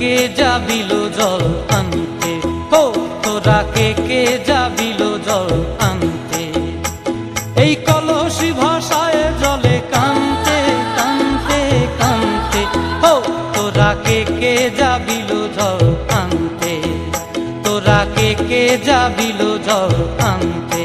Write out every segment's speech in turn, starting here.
কে যাবিল জল আনতে, ও তোরা কে যাবিল জল আনতে। এই কলসি ভাষায় জলে কানতে কানতে কানতে, ও তোরা কে যাবিল জল আনতে, তোরা কে যাবিল জল আনতে।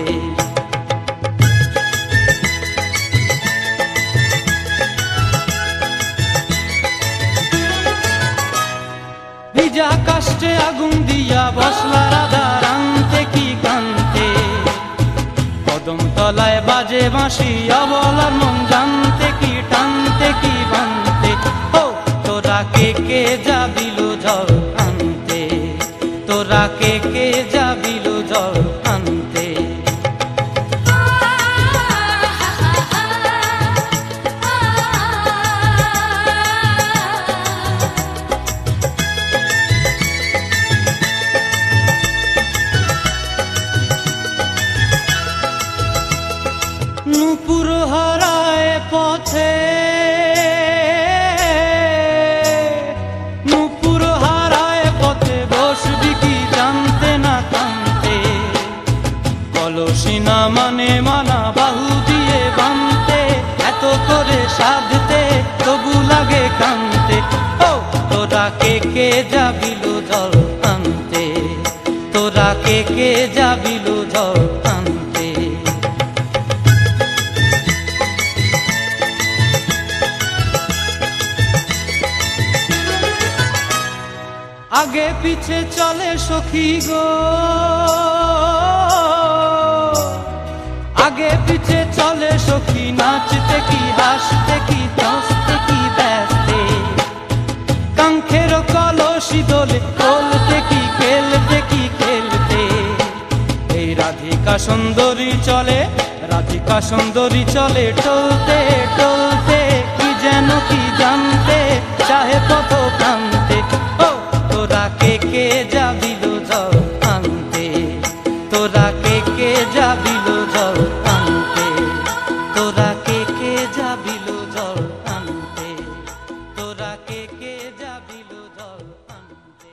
ভিজা কাষ্টে আগুন দিয়া বসলা রাধা রানতে কি কানতে, কদম তলায় বাজে বাঁশি অবলার মন জানতে কি টানতে কি বানতে, ও তোরা কে যাবিল জল আনতে, তোরা কে যাবিল জল আনতে। নূপুর হারায় পথে, নূপুর হারায় পথে বসবি কি জানতে না কানতে, কলসি না মানে মানা বাহু দিয়ে বানতে, এত করে সাধতে তবু লাগে কানতে, ও তোরা কে যাবিল জল আনতে, তোরা কে যাবিল জল আনতে। আগে পিছে চলে সখী গো, আগে পিছে চলে সখী, নাচতে কি হাসতে কি হাসতে কি ব্যস্তে, কাঙ্ক্ষের কলসি দোলে বলতে কি খেলতে কি খেলতে। এই রাধিকা সুন্দরী চলে, রাধিকা সুন্দরী চলে টলতে টলতে, কি যেন কি জানতে চাহে পথ প্রান্তে, ও তোরা কে যাবিল জল আনতে, তোরা কে যাবিল জল আনতে, তোরা কে যাবিল জল আনতে, তোরা কে যাবিল জল আনতে।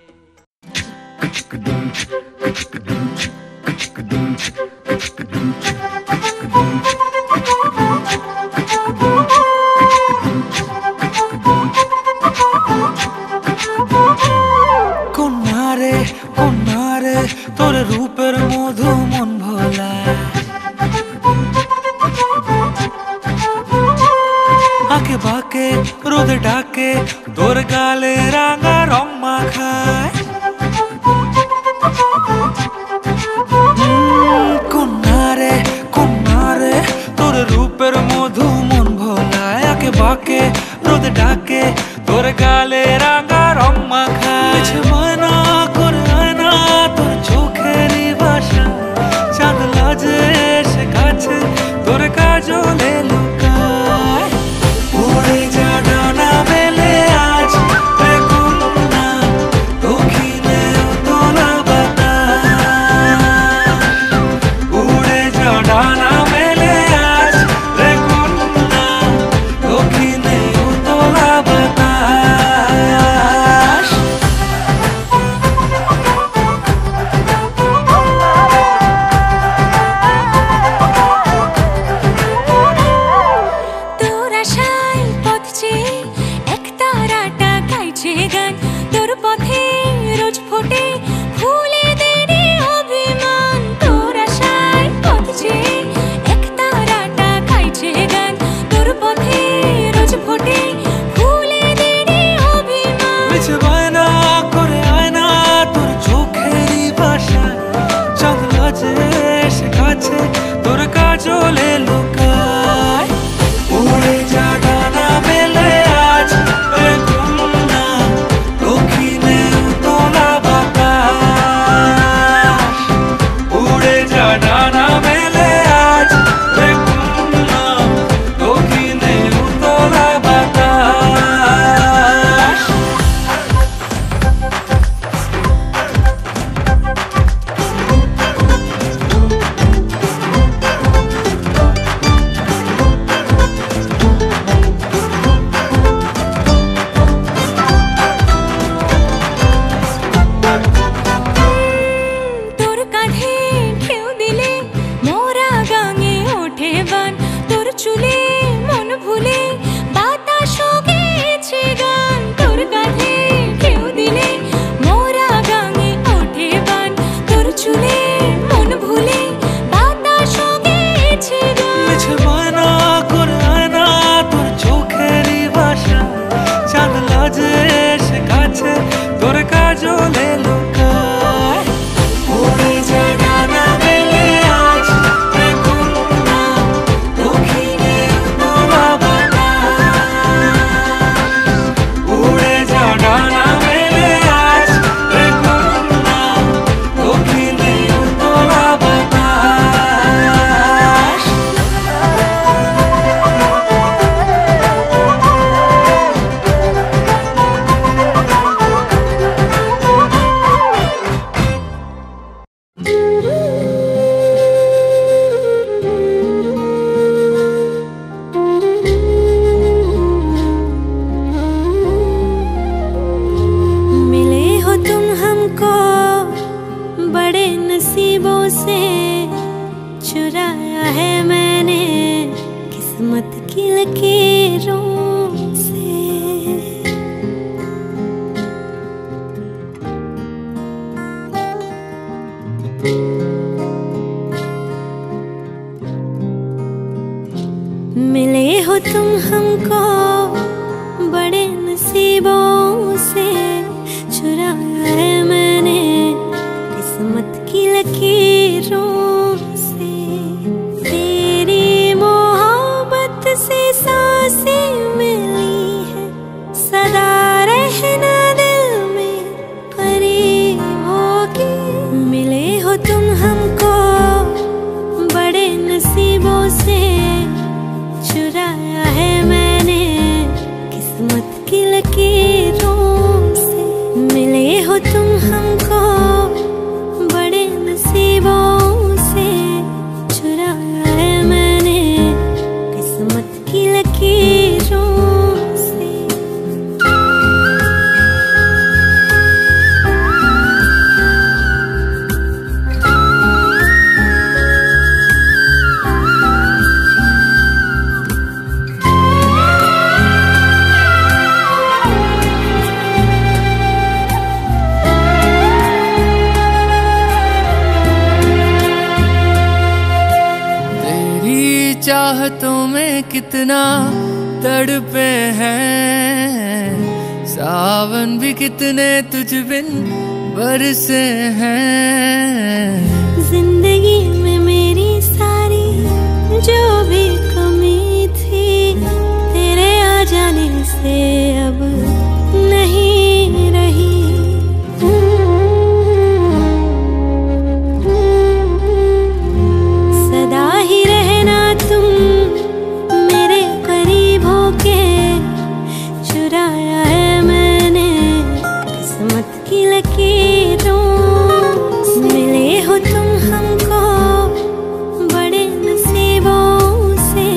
কন্যারে তোর রূপের মধু মন ভোলা, আঁকে বাঁকে রোদে ডাকে তোর গালে রাঙা রং মাখায়। কন্যারে কন্যারে তোর রূপের মধু মন ভোলা, আঁকে বাঁকে রোদে ডাকে তোর গালে রাঙা রং মাখায়। ময়না করে আয়না তোর চোখেরই ভাষা, চাঁদ লাজে এসে কাছে তোর কাজলে লুকায়। উড়ে যা ডানা মেলে আজ রে কন্যা, দক্ষিণে উতলা বাতাস। উড়ে যা ডানা মেলে আজ রে কন্যা, দক্ষিণে উতলা বাতাস। তোর আশায় পথ চেয়ে এক তারাটা গাইছে গান, তোর পথে রোজ ফোটে ফুলে দেরি অভিমান। তোর আশায় পথ চেয়ে এক তারাটা গাইছে গান, তোর পথে রোজ ফোটে ফুলে দেরি অভিমান। মিছে বায়না করে আয়না তোর চোখেরই ভাষা, চাঁদ লাজে এসে কাছে তোর কাজলে লুকায়। উড়ে যা ডানা মেলে আজ রে কন্যা, দক্ষিণে উতলা বাতাস। लकीरों से। मिले हो तुम हमको बड़े नसीबों से, चुराया है मैंने किस्मत की लकीरों से। तेरी मोहब्बत से सांसें मिली है, सदा रहना दिल में करीब होगी। मिले हो तुम हमको बड़े नसीबों से, चुराया है मैंने किस्मत की लकीरों से। मिले हो तुम हमको बड़े नसीबों से, चुराया है मैंने किस्मत की लकीरों से। चाहतों में कितना तड़पे हैं, सावन भी कितने तुझ बिन बरसे हैं। जिंदगी में मेरी सारी जो भी कमी थी, तेरे आ जाने से अब नहीं रही। सदा ही रहना तुम मेरे करीब होके, चुराया है मैंने किस्मत की लकीरों से। मिले हो तुम हमको बड़े नसीबों से,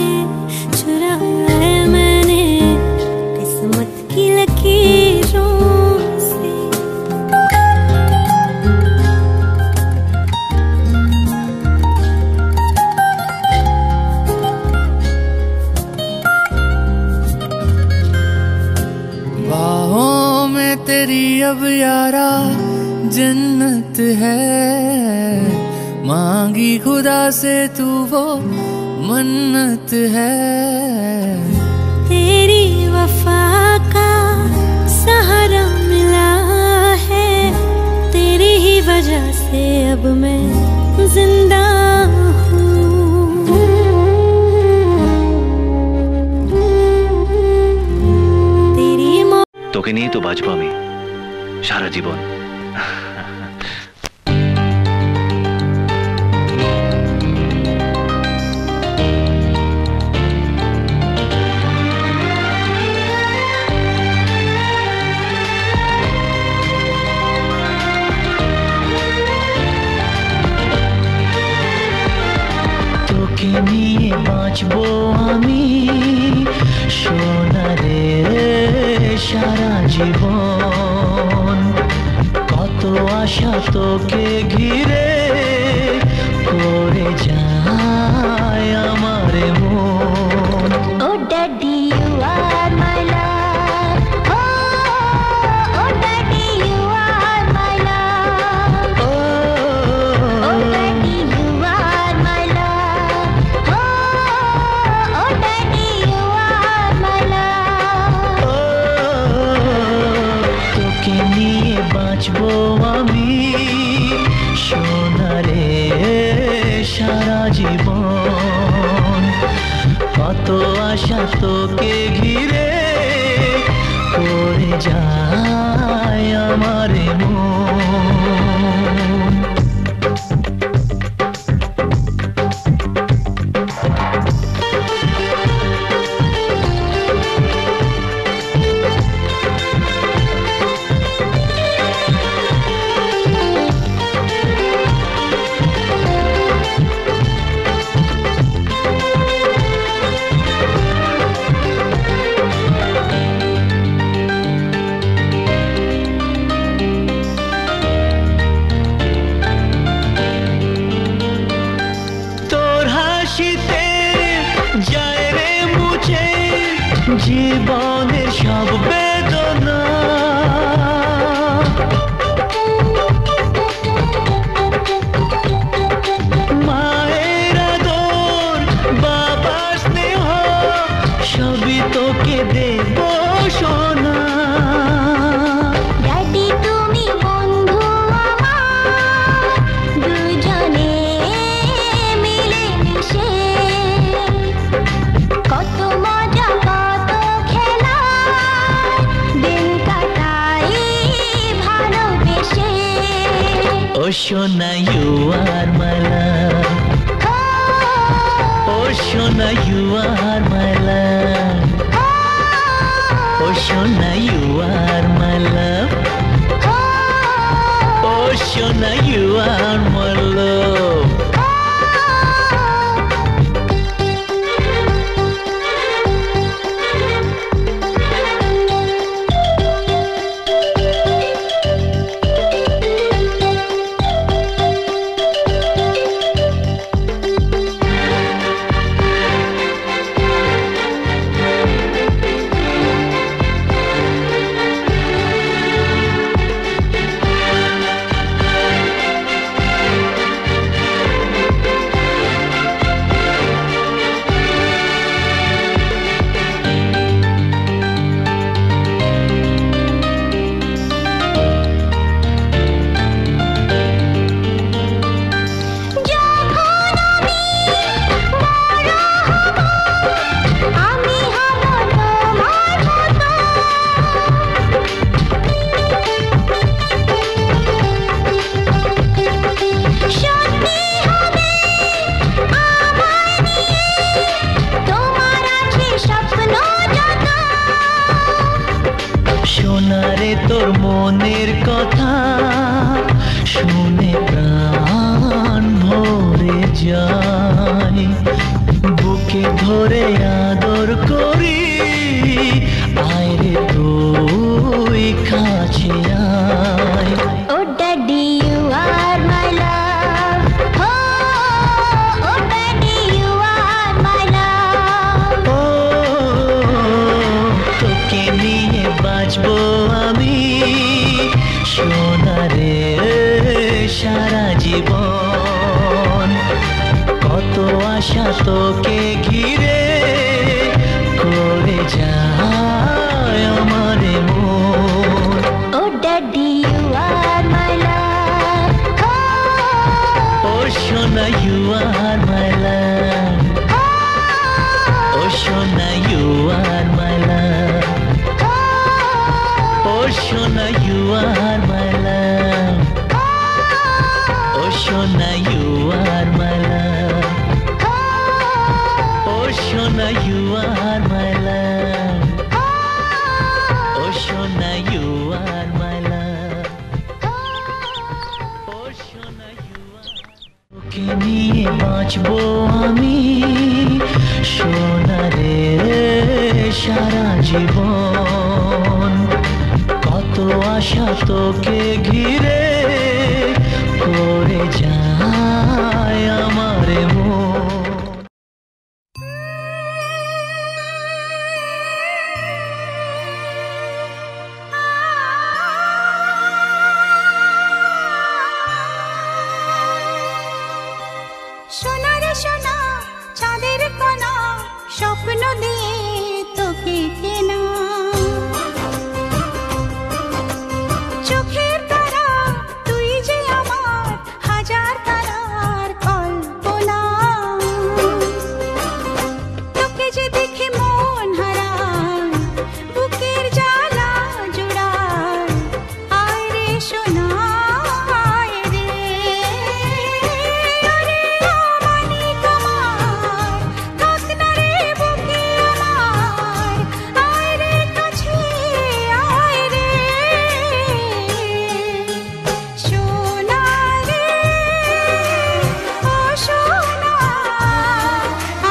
चुराया है मैंने किस्मत की लकीरों से। बाहों में तेरी अब यारा जन्नत है, मांगी खुदा से तू वो मन्नत है। तेरी वफा का सहारा मिला है, तेरी ही वजह से अब मैं जिंदा हूँ। तेरी তোকে নিয়ে তো বাঁচবো আমি সারা জীবন। তোকে নিয়ে বাঁচবো আমি সোনা রে সারা জীবন। কত আশা তোকে ঘিরে করে যায় আমার মন। Oh daddy you are my love, oh daddy you are my love, oh daddy you are my love, oh daddy you are my love. তোকে নিয়ে বাঁচবো আমি সোনা রে সারা জীবন। কত আশা তোকে ঘিরে করে যায় আমার মন। জীবনের সব বেদনা মায়ের আদর বাবার স্নেহ সবই তোকে দেব সোনা ড্যাডি তুমি বন্ধু আমার দুজনে মিলে মিশে কত মজা কত খেলা দিন কাটাই ভালোবেসে ও সোনা you are my love ও সোনা you are my love ও সোনা you are my love ও সোনা you are my love সোনারে তোর মনের কথা শুনে প্রাণ ভরে যায় বুকে ধরে আদর করি আয় রে তুই কাছে আয় oh daddy you are my love oh daddy you are my love ও তোকে নিয়ে বাঁচবো আমি সোনারে সারা জীবন কত আশা তোকে ঘিরে করে যায় আমার মন oh daddy you are my love ও সোনা you are my love ও সোনা you are my love ও সোনা you are my love ও সোনা you are my love ও সোনা you are my love ও সোনা you are my love ও সোনা you are তোকে নিয়ে বাঁচবো আমি সোনারে সারা জীবন কত আশা তোকে ঘিরে করে যায় আমার মন সোনা রে সোনা চাঁদের কোনা স্বপ্ন দিয়ে তোকে কেনা চোখের তারা তুই যে আমার হাজার তারার কল্পনা তোকে যে দেখে মন হারায় বুকের জ্বালা জোড়ায় আয় রে সোনা আয় রে আরে আমানি তোমার থাক না রে বুকে আমার আয় রে কাছে আয় রে সোনা রে ও সোনা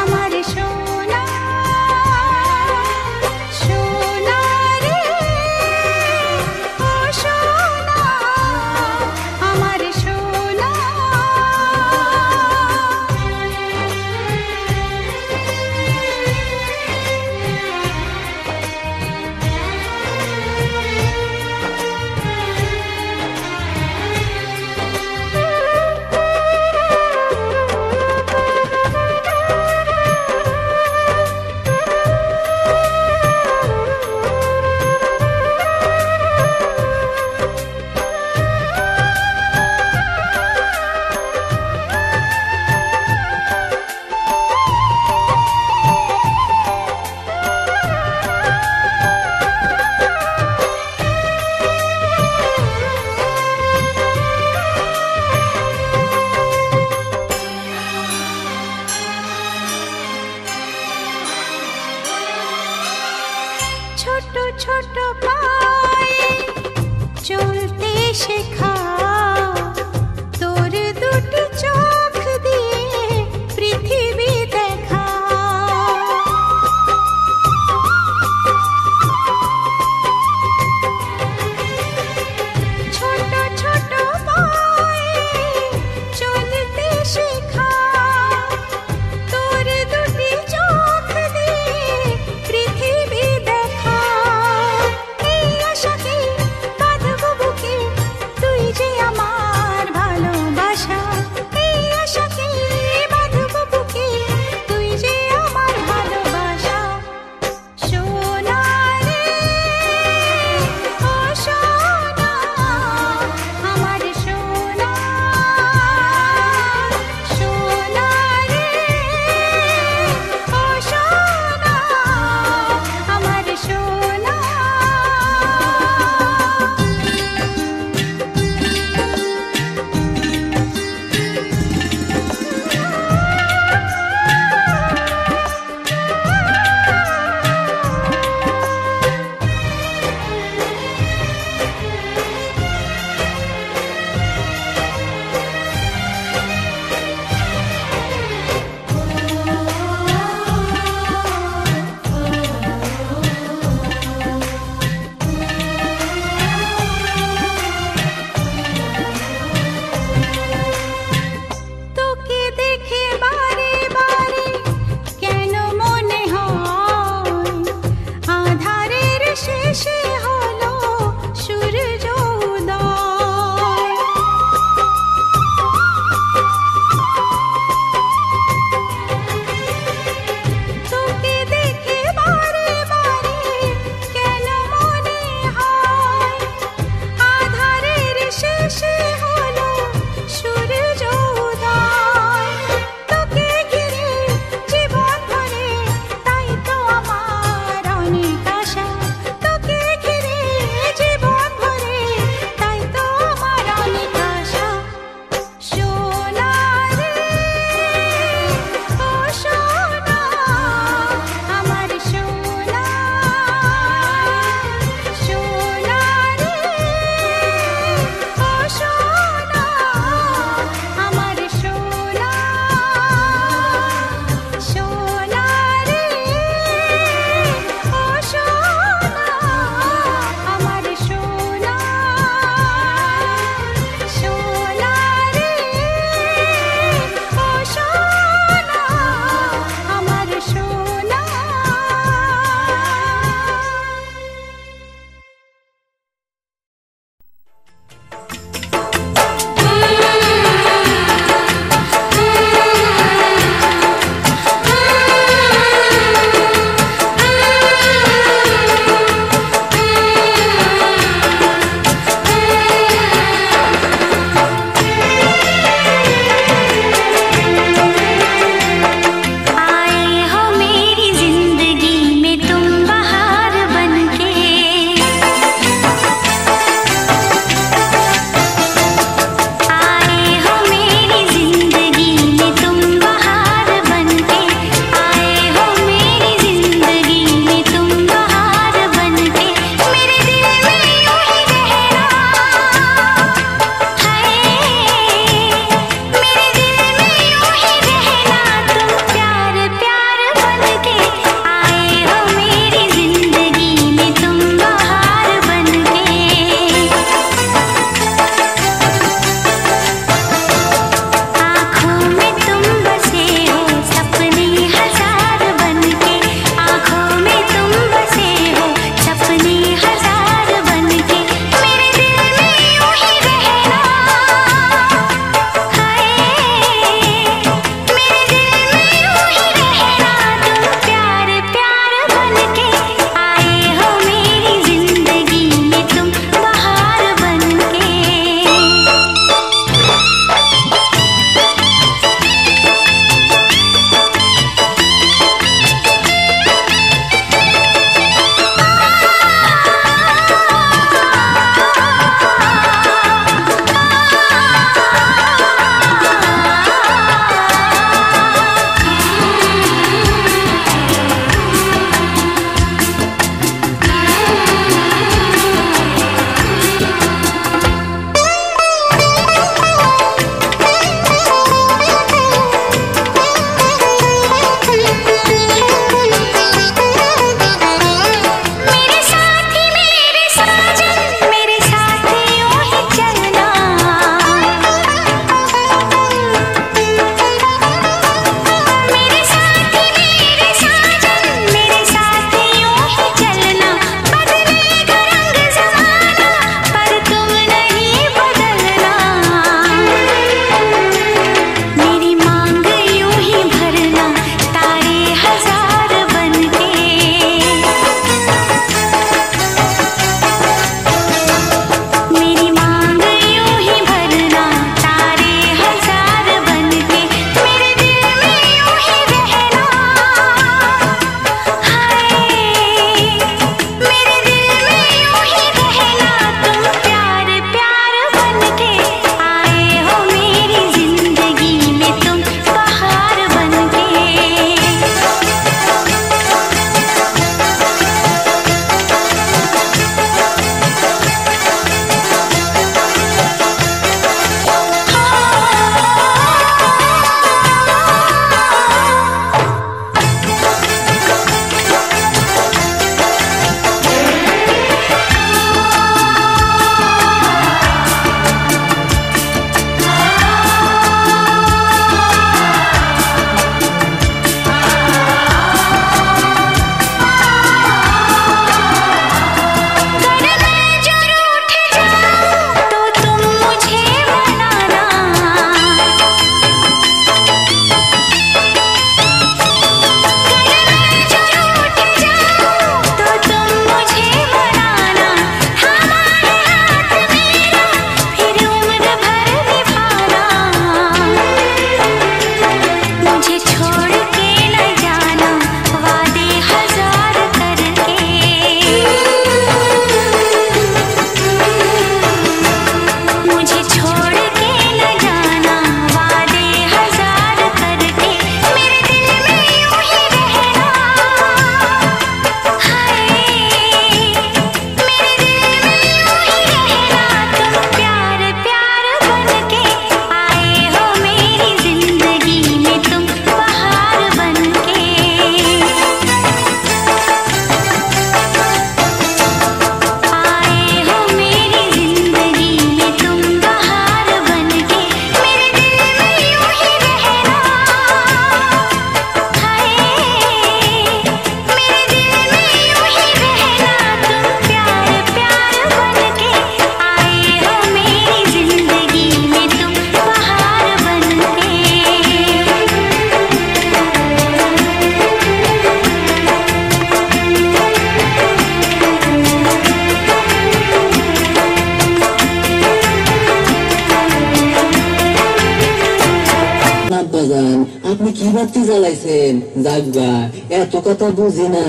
আমার সোনা সোনা রে ও সোনা আপনি কি বাতি জ্বালাইছেন? যাগবা এত কথা বুঝি না,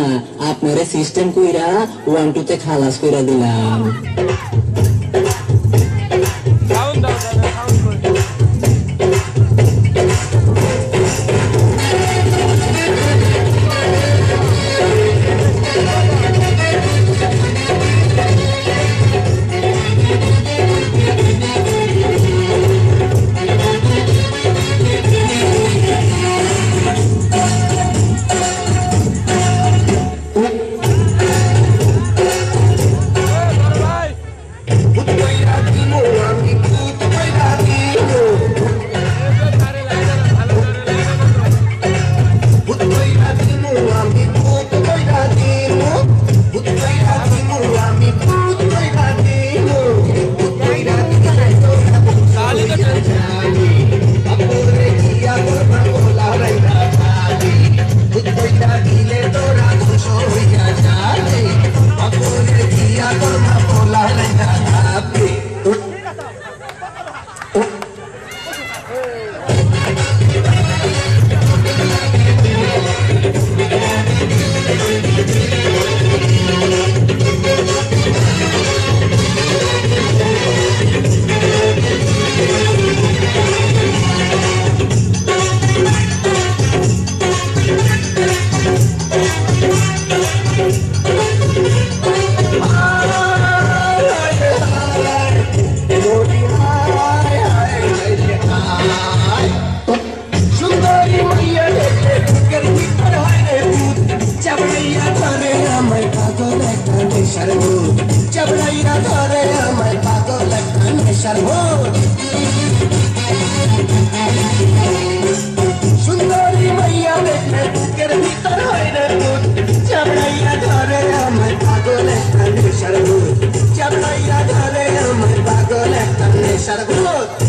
আপনারে সিস্টেম কইরা 1 2 তে খালাস কইরা দিলাম। চাবড়াইয়া ধরে আমার পাগল একটা নেশার ভূত। সুন্দরী মাইয়া দেখলে বুকের ভিতর হয় রে ভূত। চাবড়াইয়া ধরে আমার পাগল একটা নেশার ভূত। চাবড়াইয়া ধরে আমার পাগল একটা নেশার ভূত।